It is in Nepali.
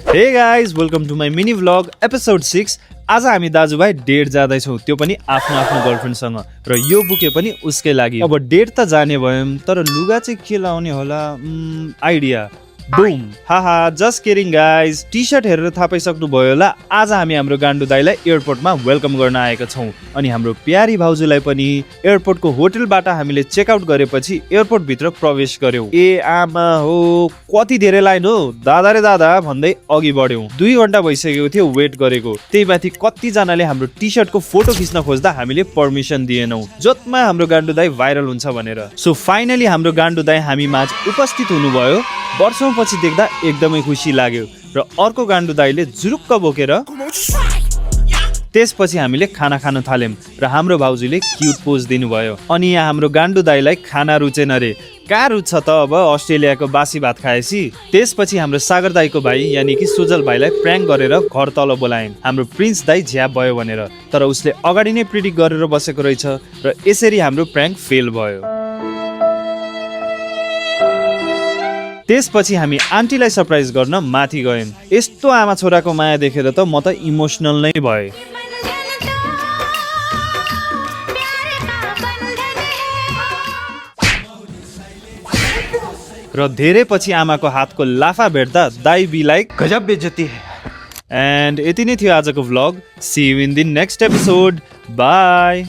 हे guys welcome to my mini vlog episode 6। आज हामी दाजुभाइ डेट जाँदैछौँ, त्यो पनि आफ्नो आफ्नो गर्लफ्रेन्डसँग, र यो बुके पनि उसकै लागि। अब डेट त जाने भयौँ, तर लुगा चाहिँ के लाउने होला आइडिया बुम हाहा just kidding guys. T shirt हेरेर थाहा पाइसक्नु भयो होला, आज हामी हाम्रो गाण्डु दाइलाई एयरपोर्टमा वेलकम गर्न आएका छौँ। अनि हाम्रो प्यारी भाउजूलाई पनि एयरपोर्टको होटलबाट हामीले चेकआउट गरेपछि एयरपोर्ट भित्र प्रवेश गर्यौं। ए आमा हो, कति धेरै लाइन हो दादा रे दादा भन्दै अघि बढ्यौं। 2 घण्टा भइसकेको थियो वेट गरेको। त्यही माथि कतिजनाले हाम्रो टी सर्टको फोटो खिच्न खोज्दा हामीले पर्मिसन दिएनौं, जसमा हाम्रो गाण्डु दाइ भाइरल हुन्छ भनेर। सो फाइनली हाम्रो गाण्डु दाइ हामी माझ उपस्थित हुनुभयो। वर्षौं पछि देख्दा एकदमै खुसी लाग्यो। र अर्को गाण्डु दाइले जुरुक्क बोकेर त्यसपछि हामीले खाना खान थाल्यौं र हाम्रो भाउजूले क्युट पोज दिनुभयो। अनि यहाँ हाम्रो गाण्डु दाइलाई खाना रुचेन रे। कहाँ रुच्छ त अब अस्ट्रेलियाको बासी भात खाएपछि। त्यसपछि हाम्रो सागर दाइको भाइ यानि कि सुजल भाइलाई प्र्याङ्क गरेर घर तल बोलायौं, हाम्रो प्रिन्स दाइ झ्याप भयो भनेर। तर उसले अगाडि नै प्रिडिक्ट गरेर बसेको रहेछ र यसरी हाम्रो प्र्याङ्क फेल भयो। त्यसपछि हामी आन्टीलाई सरप्राइज गर्न माथि गयौं। यस्तो आमा छोराको माया देखेर त म त इमोसनल नै भएँ। र धेरै पछि आमाको हातको लाफा भेट्दा दाइ बी लाइक गजब बेइज्जती है। एन्ड यति नै थियो आजको vlog. See you in the next episode. By.